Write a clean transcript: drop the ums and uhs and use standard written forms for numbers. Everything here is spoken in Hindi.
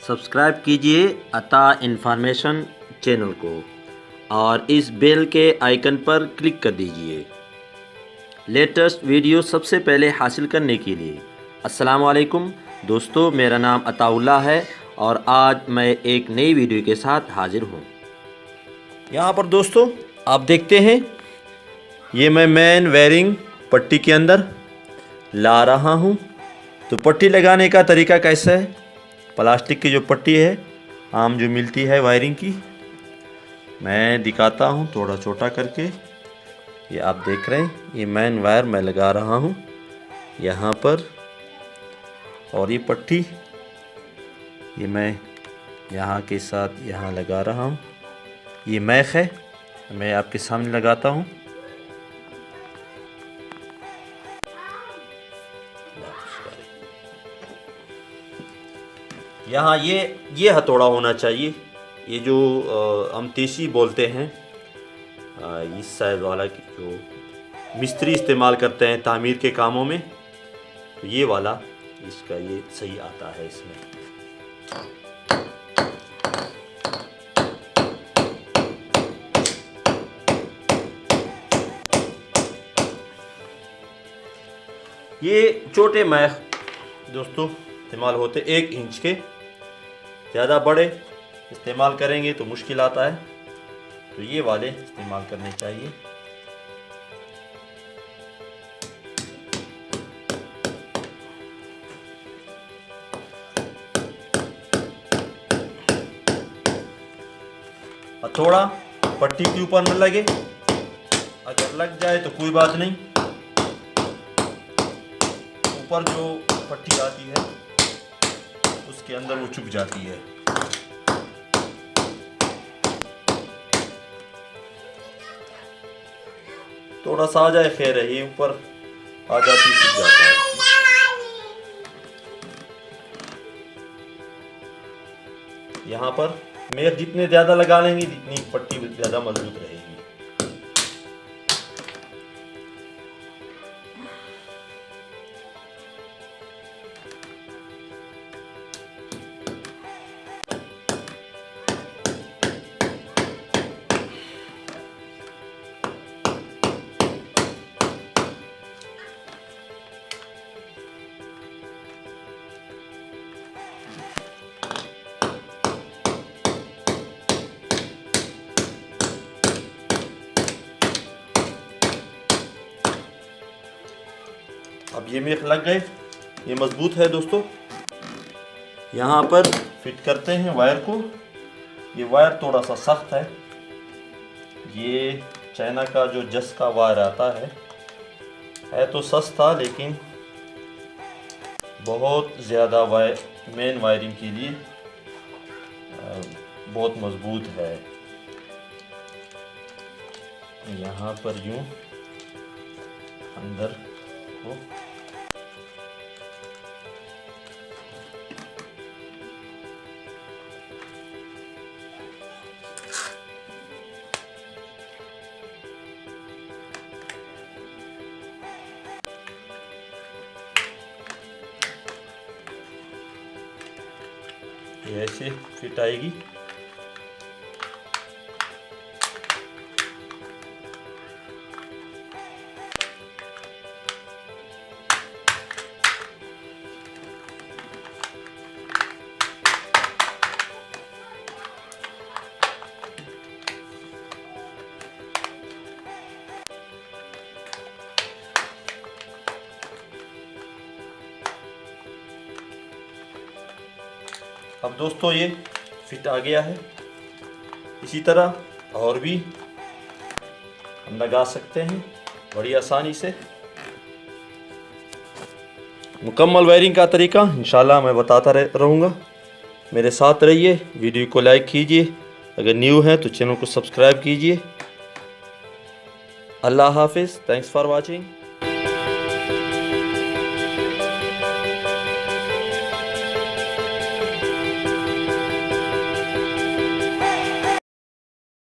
सब्सक्राइब कीजिए अता इन्फॉर्मेशन चैनल को और इस बेल के आइकन पर क्लिक कर दीजिए लेटेस्ट वीडियो सबसे पहले हासिल करने के लिए। अस्सलाम वालेकुम दोस्तों, मेरा नाम अताउल्लाह है और आज मैं एक नई वीडियो के साथ हाजिर हूँ। यहाँ पर दोस्तों आप देखते हैं, ये मैं मेन वायरिंग पट्टी के अंदर ला रहा हूँ। तो पट्टी लगाने का तरीका कैसा है, प्लास्टिक की जो पट्टी है आम जो मिलती है वायरिंग की, मैं दिखाता हूँ थोड़ा छोटा करके। ये आप देख रहे हैं, ये मेन वायर मैं लगा रहा हूँ यहाँ पर, और ये पट्टी ये मैं यहाँ के साथ यहाँ लगा रहा हूँ। ये मैख है, मैं आपके सामने लगाता हूँ। यहाँ ये हथौड़ा होना चाहिए, ये जो हम तेसी बोलते हैं, इस साइज वाला जो मिस्त्री इस्तेमाल करते हैं तामीर के कामों में, तो ये वाला इसका ये सही आता है इसमें। ये छोटे मैख दोस्तों इस्तेमाल होते 1 इंच के, ज़्यादा बड़े इस्तेमाल करेंगे तो मुश्किल आता है, तो ये वाले इस्तेमाल करने चाहिए। हथौड़ा पट्टी के ऊपर न लगे, अगर लग जाए तो कोई बात नहीं, ऊपर जो पट्टी आती है उसके अंदर वो चुभ जाती है। थोड़ा सा आ जाए खैर है, ये ऊपर आ जाती चुभ जाता है। यहाँ पर मेख जितने ज़्यादा लगा लेंगे जितनी पट्टी ज़्यादा मजबूत रहेगी। अब ये मेख लग गए, ये मजबूत है दोस्तों। यहाँ पर फिट करते हैं वायर को। ये वायर थोड़ा सा सख्त है, ये चाइना का जो जस का वायर आता है तो सस्ता, लेकिन बहुत ज़्यादा मेन वायरिंग के लिए बहुत मजबूत है। यहाँ पर यूँ अंदर को ये ऐसे फिट आएगी। अब दोस्तों ये फिट आ गया है। इसी तरह और भी हम लगा सकते हैं बड़ी आसानी से। मुकम्मल वायरिंग का तरीका इंशाल्लाह मैं बताता रहूँगा। मेरे साथ रहिए, वीडियो को लाइक कीजिए, अगर न्यू है तो चैनल को सब्सक्राइब कीजिए। अल्लाह हाफिज़, थैंक्स फॉर वाचिंग।